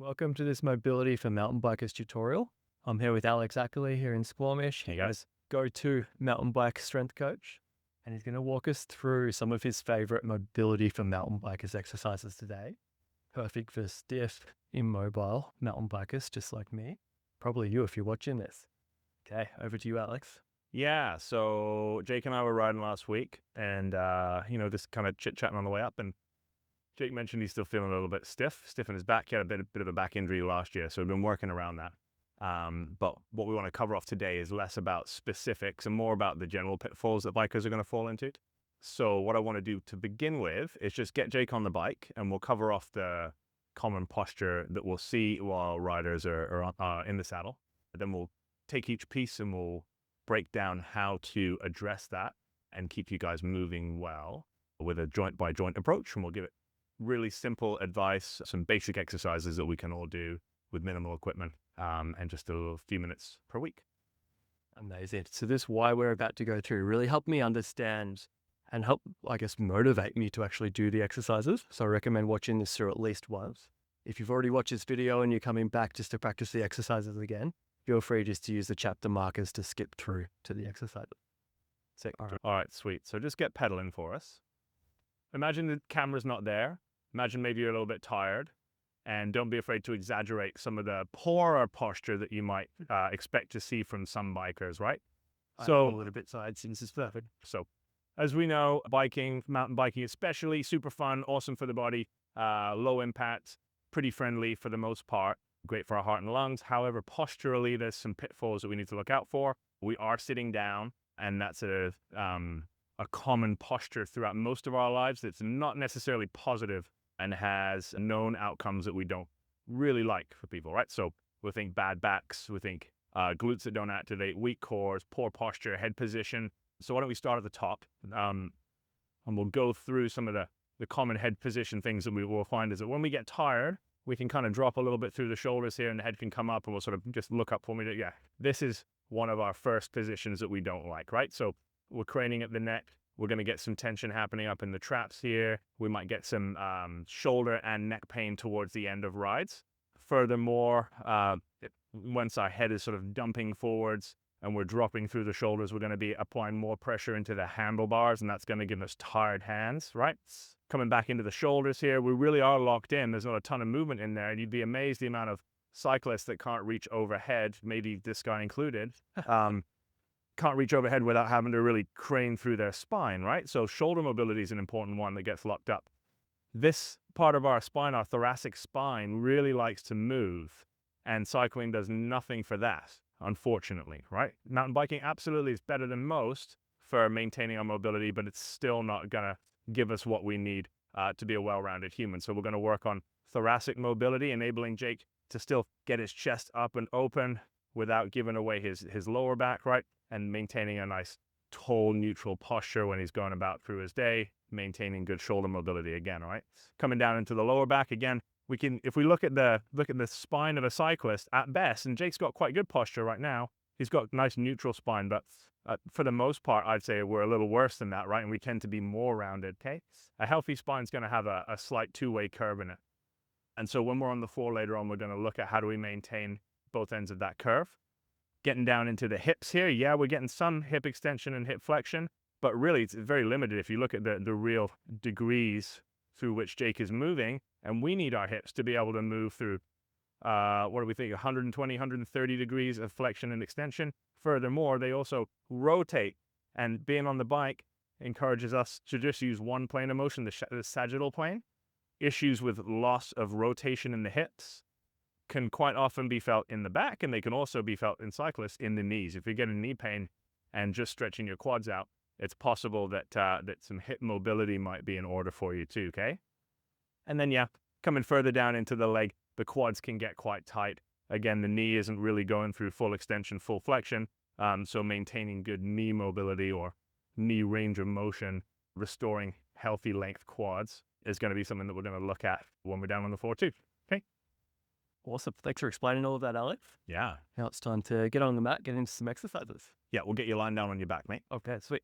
Welcome to this mobility for mountain bikers tutorial. I'm here with Alex Ackerley here in Squamish. Hey guys. Go-to mountain bike strength coach. And he's going to walk us through some of his favorite mobility for mountain bikers exercises today. Perfect for stiff, immobile mountain bikers just like me. Probably you if you're watching this. Okay, over to you, Alex. Yeah, so Jake and I were riding last week and, just kind of chit-chatting on the way up, and Jake mentioned he's still feeling a little bit stiff in his back. He had a bit of a back injury last year, so we've been working around that. But what we want to cover off today is less about specifics and more about the general pitfalls that bikers are going to fall into. So what I want to do to begin with is just get Jake on the bike, and we'll cover off the common posture that we'll see while riders are in the saddle. Then we'll take each piece and we'll break down how to address that and keep you guys moving well with a joint-by-joint approach, and we'll give it really simple advice, some basic exercises that we can all do with minimal equipment, and just a few minutes per week. Amazing. So this why we're about to go through really helped me understand and help, I guess, motivate me to actually do the exercises. So I recommend watching this through at least once. If you've already watched this video and you're coming back just to practice the exercises again, feel free just to use the chapter markers to skip through to the exercises. Sick. All right, sweet. So just get pedaling for us. Imagine the camera's not there. Imagine maybe you're a little bit tired, and don't be afraid to exaggerate some of the poorer posture that you might expect to see from some bikers, right? So a little bit side since it's perfect. So as we know, biking, mountain biking especially, super fun, awesome for the body, low impact, pretty friendly for the most part, great for our heart and lungs. However, posturally, there's some pitfalls that we need to look out for. We are sitting down, and that's a common posture throughout most of our lives that's not necessarily positive and has known outcomes that we don't really like for people, right? So we think bad backs, we think glutes that don't activate, weak cores, poor posture, head position. So why don't we start at the top, and we'll go through some of the common head position things that we will find is that when we get tired, we can kind of drop a little bit through the shoulders here and the head can come up, and we'll sort of just look up for me. Yeah, this is one of our first positions that we don't like, right? So we're craning at the neck. We're going to get some tension happening up in the traps here. We might get some shoulder and neck pain towards the end of rides. Furthermore, once our head is sort of dumping forwards and we're dropping through the shoulders, we're going to be applying more pressure into the handlebars, and that's going to give us tired hands, right? Coming back into the shoulders here, we really are locked in. There's not a ton of movement in there, and you'd be amazed the amount of cyclists that can't reach overhead, maybe this guy included, can't reach overhead without having to really crane through their spine, right? So shoulder mobility is an important one that gets locked up. This part of our spine, our thoracic spine, really likes to move, and cycling does nothing for that, unfortunately, right? Mountain biking absolutely is better than most for maintaining our mobility, but it's still not gonna give us what we need to be a well-rounded human. So we're gonna work on thoracic mobility, enabling Jake to still get his chest up and open without giving away his lower back, right? And maintaining a nice tall neutral posture when he's going about through his day, maintaining good shoulder mobility again, right? Coming down into the lower back again, we can, if we look at the spine of a cyclist at best, and Jake's got quite good posture right now, he's got nice neutral spine, but for the most part, I'd say we're a little worse than that, right? And we tend to be more rounded, okay? A healthy spine's going to have a slight two-way curve in it. And so when we're on the floor later on, we're going to look at how do we maintain both ends of that curve. Getting down into the hips here, yeah, we're getting some hip extension and hip flexion, but really it's very limited if you look at the real degrees through which Jake is moving, and we need our hips to be able to move through, what do we think, 120, 130 degrees of flexion and extension. Furthermore, they also rotate, and being on the bike encourages us to just use one plane of motion, the sagittal plane. Issues with loss of rotation in the hips can quite often be felt in the back, and they can also be felt in cyclists in the knees. If you're getting knee pain and just stretching your quads out, it's possible that some hip mobility might be in order for you too, okay? And then, yeah, coming further down into the leg, the quads can get quite tight. Again, the knee isn't really going through full extension, full flexion, so maintaining good knee mobility or knee range of motion, restoring healthy length quads is going to be something that we're going to look at when we're down on the floor too. Awesome. Thanks for explaining all of that, Alex. Yeah. Now it's time to get on the mat, get into some exercises. Yeah, we'll get you lying down on your back, mate. Okay, sweet.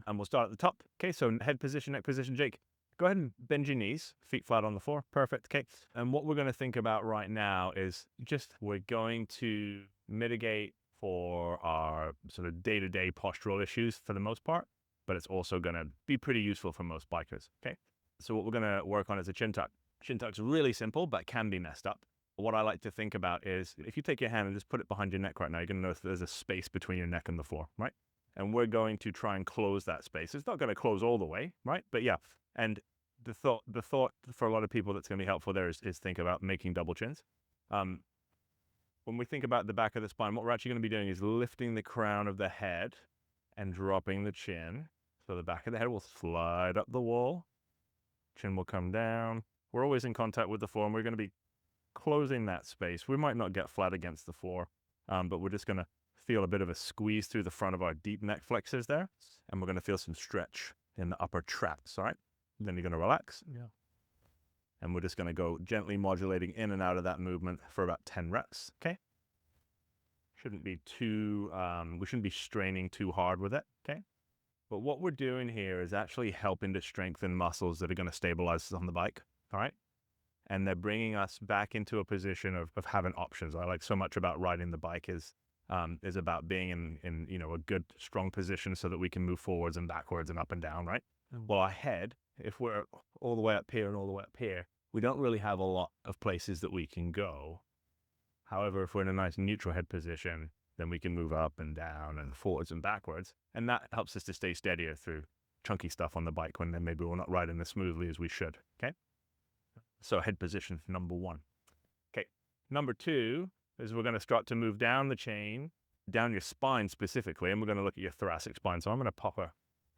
And we'll start at the top. Okay, so head position, neck position, Jake. Go ahead and bend your knees, feet flat on the floor. Perfect. Okay. And what we're going to think about right now is just we're going to mitigate for our sort of day-to-day postural issues for the most part, but it's also going to be pretty useful for most bikers. Okay. So what we're going to work on is a chin tuck. Chin tuck's really simple, but can be messed up. What I like to think about is if you take your hand and just put it behind your neck right now, you're going to notice there's a space between your neck and the floor, right? And we're going to try and close that space. It's not going to close all the way, right? But yeah. And the thought for a lot of people that's going to be helpful there is think about making double chins. When we think about the back of the spine, what we're actually going to be doing is lifting the crown of the head and dropping the chin. So the back of the head will slide up the wall. Chin will come down. We're always in contact with the floor, and we're going to be closing that space. We might not get flat against the floor, but we're just going to feel a bit of a squeeze through the front of our deep neck flexors there, and we're going to feel some stretch in the upper traps, all right? Then you're going to relax. Yeah. And we're just going to go gently modulating in and out of that movement for about 10 reps, okay? Shouldn't be too, we shouldn't be straining too hard with it, okay? But what we're doing here is actually helping to strengthen muscles that are going to stabilize us on the bike, all right? And they're bringing us back into a position of having options. I like so much about riding the bike is about being in you know, a good, strong position so that we can move forwards and backwards and up and down, right? Well, our head, if we're all the way up here and all the way up here, we don't really have a lot of places that we can go. However, if we're in a nice neutral head position, then we can move up and down and forwards and backwards. And that helps us to stay steadier through chunky stuff on the bike when then maybe we're not riding as smoothly as we should, okay? So head position, number one. Okay, number two is we're going to start to move down the chain, down your spine specifically, and we're going to look at your thoracic spine. So I'm going to pop a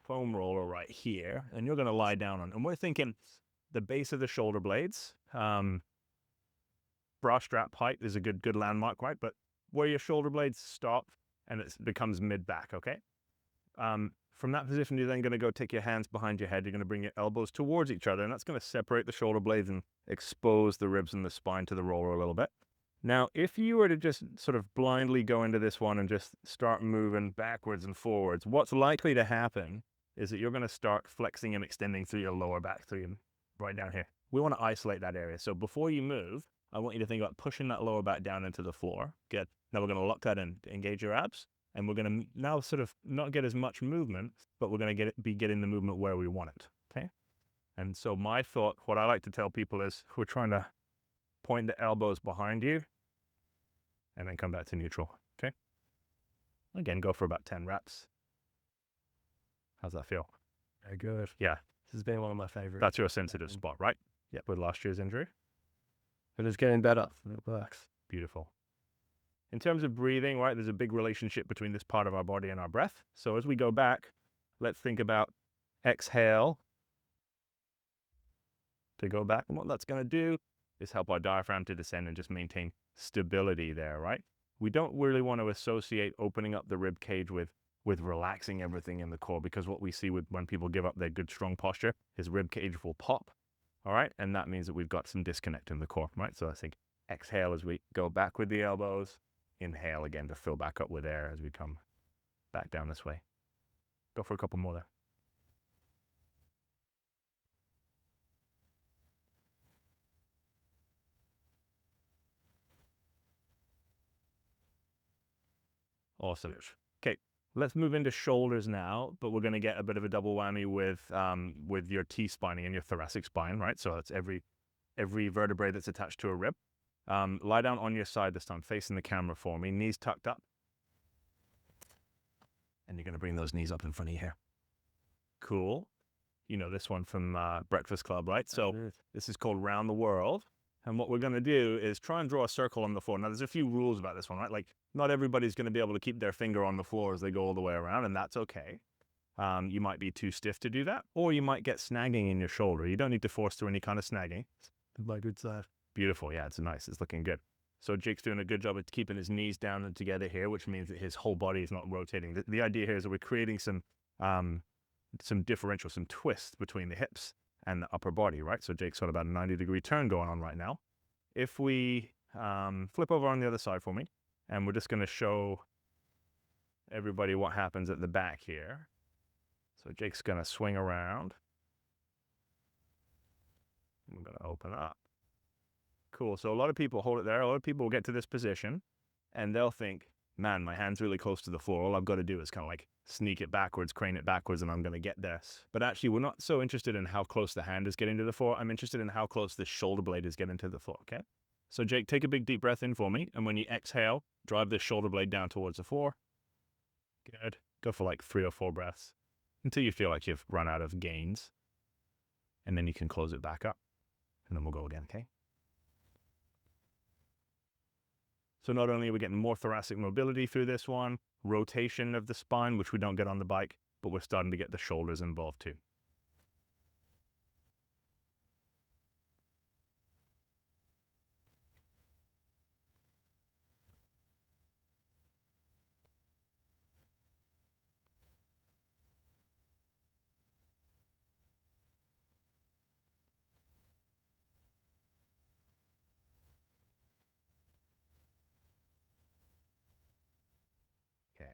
foam roller right here, and you're going to lie down on, and we're thinking the base of the shoulder blades. Bra strap height is a good landmark, right? But where your shoulder blades stop and it becomes mid-back, okay? From that position, you're then going to go take your hands behind your head. You're going to bring your elbows towards each other, and that's going to separate the shoulder blades and expose the ribs and the spine to the roller a little bit. Now, if you were to just sort of blindly go into this one and just start moving backwards and forwards, what's likely to happen is that you're going to start flexing and extending through your lower back, right down here. We want to isolate that area. So before you move, I want you to think about pushing that lower back down into the floor. Good. Now we're going to lock that in to engage your abs. And we're going to now sort of not get as much movement, but we're going to be getting the movement where we want it, okay? And so my thought, what I like to tell people is we're trying to point the elbows behind you and then come back to neutral, okay? Again, go for about 10 reps. How's that feel? Very good. Yeah. This has been one of my favorites. That's your sensitive spot, right? Yep. With last year's injury. But it's getting better. It works. Beautiful. In terms of breathing, right, there's a big relationship between this part of our body and our breath. So as we go back, let's think about exhale to go back. And what that's going to do is help our diaphragm to descend and just maintain stability there, right? We don't really want to associate opening up the rib cage with relaxing everything in the core, because what we see when people give up their good, strong posture is rib cage will pop, all right? And that means that we've got some disconnect in the core, right? So I think exhale as we go back with the elbows. Inhale again to fill back up with air as we come back down this way. Go for a couple more there. Awesome. Okay, let's move into shoulders now, but we're going to get a bit of a double whammy with your T-spine and your thoracic spine, right? So that's every vertebrae that's attached to a rib. Lie down on your side this time, facing the camera for me, knees tucked up. And you're going to bring those knees up in front of you here. Cool. You know this one from Breakfast Club, right? So this is called Round the World. And what we're going to do is try and draw a circle on the floor. Now, there's a few rules about this one, right? Like, not everybody's going to be able to keep their finger on the floor as they go all the way around, and that's okay. You might be too stiff to do that, or you might get snagging in your shoulder. You don't need to force through any kind of snagging. My good side. Beautiful. Yeah, it's nice. It's looking good. So Jake's doing a good job of keeping his knees down and together here, which means that his whole body is not rotating. The idea here is that we're creating some differential, some twist between the hips and the upper body, right? So Jake's got about a 90-degree turn going on right now. If we flip over on the other side for me, and we're just going to show everybody what happens at the back here. So Jake's going to swing around. We're going to open up. Cool. So a lot of people hold it there. A lot of people will get to this position and they'll think, man, my hand's really close to the floor. All I've got to do is kind of like sneak it backwards, crane it backwards, and I'm going to get this. But actually, we're not so interested in how close the hand is getting to the floor. I'm interested in how close the shoulder blade is getting to the floor, okay? So Jake, take a big deep breath in for me. And when you exhale, drive this shoulder blade down towards the floor. Good. Go for like 3 or 4 breaths until you feel like you've run out of gains. And then you can close it back up. And then we'll go again, okay? So not only are we getting more thoracic mobility through this one, rotation of the spine, which we don't get on the bike, but we're starting to get the shoulders involved too. Okay.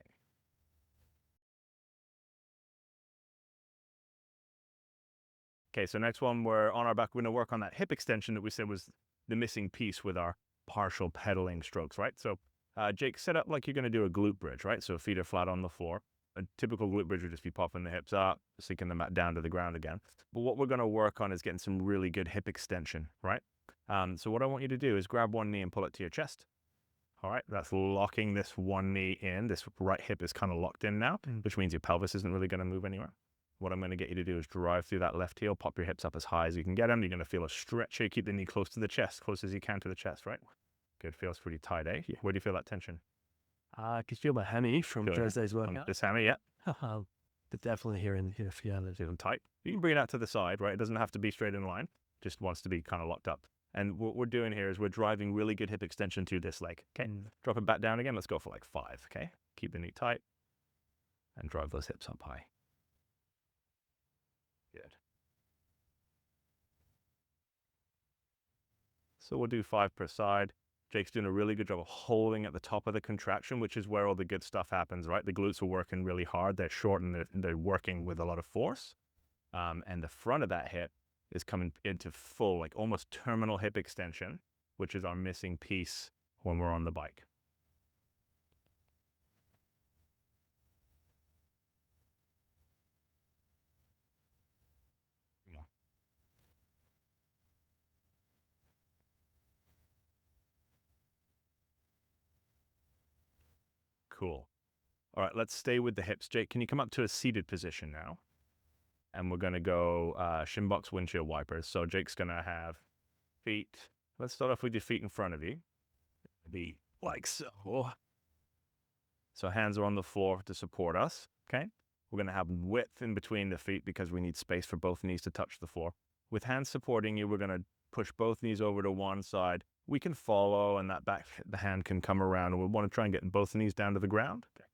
Okay, so next one, we're on our back. We're going to work on that hip extension that we said was the missing piece with our partial pedaling strokes, right? So Jake, set up like you're going to do a glute bridge, right? So feet are flat on the floor. A typical glute bridge would just be popping the hips up, sinking them down to the ground again. But what we're going to work on is getting some really good hip extension, right? So what I want you to do is grab one knee and pull it to your chest. All right, that's locking this one knee in. This right hip is kind of locked in now, which means your pelvis isn't really going to move anywhere. What I'm going to get you to do is drive through that left heel, pop your hips up as high as you can get them. You're going to feel a stretch here. Keep the knee close to the chest, close as you can to the chest, right? Good, feels pretty tight, eh? Yeah. Where do you feel that tension? I could feel my hammy from Thursday's workout. This hammy, yeah. But definitely here in here, feeling tight. You can bring it out to the side, right? It doesn't have to be straight in line. Just wants to be kind of locked up. And what we're doing here is we're driving really good hip extension through this leg. Okay, drop it back down again. Let's go for like 5, okay? Keep the knee tight and drive those hips up high. Good. So we'll do 5 per side. Jake's doing a really good job of holding at the top of the contraction, which is where all the good stuff happens, right? The glutes are working really hard. They're short and they're working with a lot of force. And the front of that hip is coming into full, like almost terminal hip extension, which is our missing piece when we're on the bike. Yeah. Cool. All right, let's stay with the hips. Jake, can you come up to a seated position now? And we're going to go shin box windshield wipers. So Jake's going to have feet. Let's start off with your feet in front of you. Be like so. So hands are on the floor to support us, okay? We're going to have width in between the feet because we need space for both knees to touch the floor. With hands supporting you, we're going to push both knees over to one side. We can follow and the hand can come around, and we want to try and get both knees down to the ground. Okay.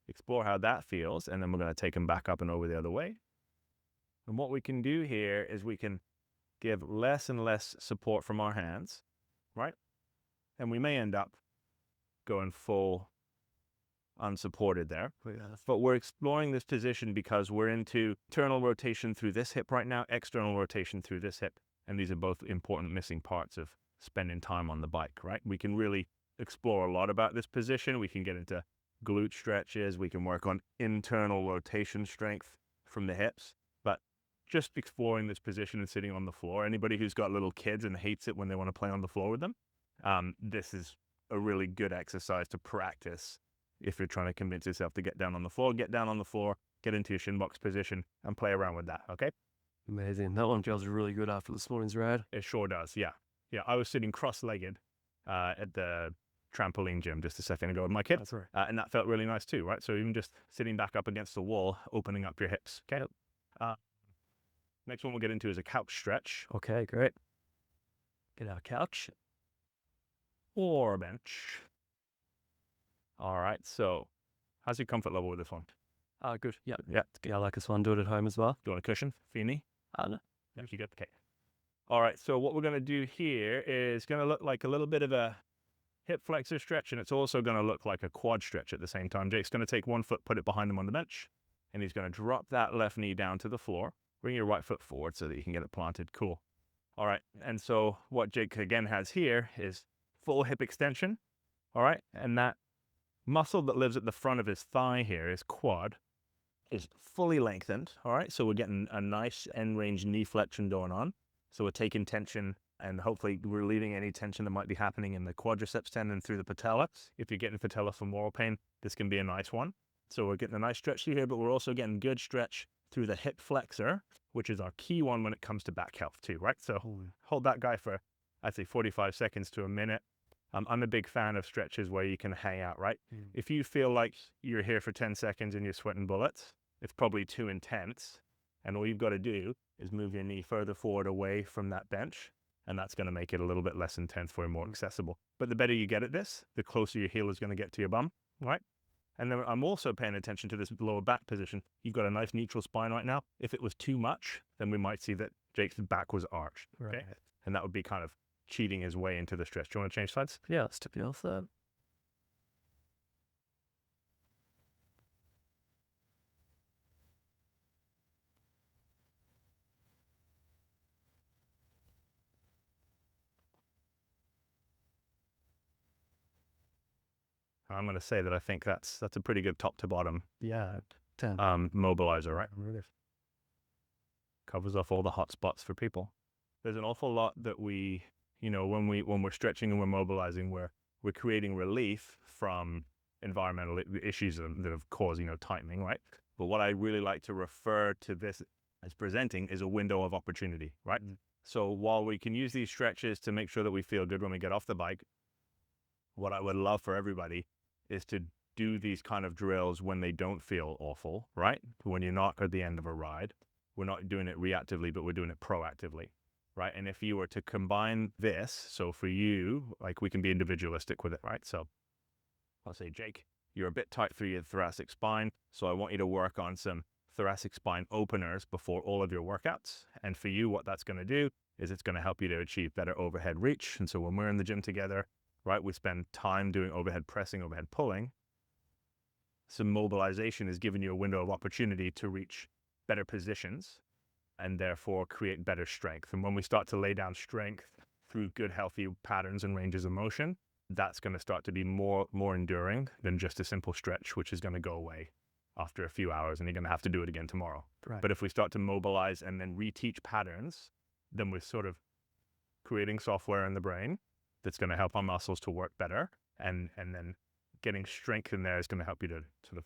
Explore how that feels, and then we're going to take them back up and over the other way. And what we can do here is we can give less and less support from our hands, right? And we may end up going full unsupported there. But we're exploring this position because we're into internal rotation through this hip right now, external rotation through this hip. And these are both important missing parts of spending time on the bike, right? We can really explore a lot about this position. We can get into glute stretches. We can work on internal rotation strength from the hips. But just exploring this position and sitting on the floor, anybody who's got little kids and hates it when they want to play on the floor with them, this is a really good exercise to practice if you're trying to convince yourself to get down on the floor. Get down on the floor, get into your shin box position, and play around with that, okay? Amazing. That one feels really good after this morning's ride. It sure does, yeah. Yeah, I was sitting cross-legged at the trampoline gym just a second ago with my kid. That's right. And that felt really nice too, right? So even just sitting back up against the wall, opening up your hips, okay? Next one we'll get into is a couch stretch. Okay, great. Get our couch. Or a bench. All right, so how's your comfort level with this one? Good. Yeah. Yeah. Yeah, I like this one. Do it at home as well. Do you want a cushion for your knee? No. Yeah, you good? Okay. All right, so what we're going to do here is going to look like a little bit of a hip flexor stretch, and it's also going to look like a quad stretch at the same time. Jake's going to take one foot, put it behind him on the bench, and he's going to drop that left knee down to the floor. Bring your right foot forward so that you can get it planted. Cool. All right. And so what Jake again has here is full hip extension. All right. And that muscle that lives at the front of his thigh here, his quad, is fully lengthened. All right. So we're getting a nice end range knee flexion going on. So we're taking tension and hopefully relieving any tension that might be happening in the quadriceps tendon through the patella. If you're getting patellofemoral pain, this can be a nice one. So we're getting a nice stretch through here, but we're also getting good stretch through the hip flexor, which is our key one when it comes to back health too, right? So hold that guy for, I'd say 45 seconds to a minute. I'm a big fan of stretches where you can hang out, right? If you feel like you're here for 10 seconds and you're sweating bullets, it's probably too intense. And all you've got to do is move your knee further forward away from that bench. And that's going to make it a little bit less intense for you, more accessible. But the better you get at this, the closer your heel is going to get to your bum, right? And then I'm also paying attention to this lower back position. You've got a nice neutral spine right now. If it was too much, then we might see that Jake's back was arched, okay? Right. And that would be kind of cheating his way into the stretch. Do you want to change sides? Yeah, let's tip the other side. I'm going to say that I think that's a pretty good top to bottom Yeah, 10. mobilizer, right? Really. Covers off all the hot spots for people. There's an awful lot that we, you know, when we're stretching and we're mobilizing, we're creating relief from environmental issues that have caused, you know, tightening, right? But what I really like to refer to this as presenting is a window of opportunity, right? So while we can use these stretches to make sure that we feel good when we get off the bike, what I would love for everybody is to do these kind of drills when they don't feel awful, right? When you're not at the end of a ride. We're not doing it reactively, but we're doing it proactively, right? And if you were to combine this, so for you, like we can be individualistic with it, right? So I'll say, Jake, you're a bit tight through your thoracic spine, so I want you to work on some thoracic spine openers before all of your workouts. And for you, what that's going to do is it's going to help you to achieve better overhead reach. And so when we're in the gym together, right, we spend time doing overhead pressing, overhead pulling. Some mobilization is giving you a window of opportunity to reach better positions and therefore create better strength. And when we start to lay down strength through good, healthy patterns and ranges of motion, that's going to start to be more enduring than just a simple stretch, which is going to go away after a few hours and you're going to have to do it again tomorrow. Right. But if we start to mobilize and then reteach patterns, then we're sort of creating software in the brain that's going to help our muscles to work better. And then getting strength in there is going to help you to sort of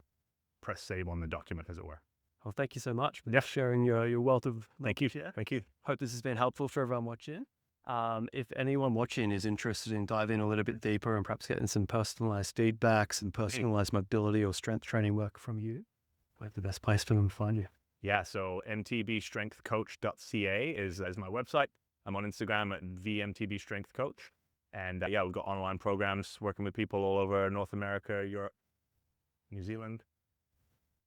press save on the document, as it were. Well, thank you so much for sharing your wealth of Thank you. knowledge here. Thank you. Hope this has been helpful for everyone watching. If anyone watching is interested in diving a little bit deeper and perhaps getting some personalized feedback, some personalized mobility or strength training work from you, where's the best place for them to find you? Yeah, so MTBstrengthcoach.ca is my website. I'm on Instagram at @VMTBstrengthcoach. And yeah, we've got online programs working with people all over North America, Europe, New Zealand,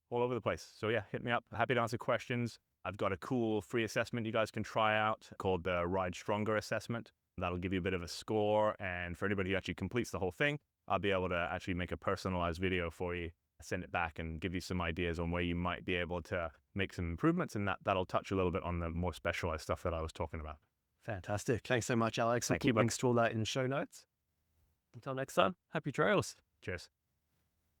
all over the place. So yeah, hit me up. Happy to answer questions. I've got a cool free assessment you guys can try out called the Ride Stronger assessment. That'll give you a bit of a score. And for anybody who actually completes the whole thing, I'll be able to actually make a personalized video for you, send it back and give you some ideas on where you might be able to make some improvements. And that'll touch a little bit on the more specialized stuff that I was talking about. Fantastic. Thanks so much, Alex. Thank I'll you, put links to all that in the show notes. Until next time, happy trails. Cheers.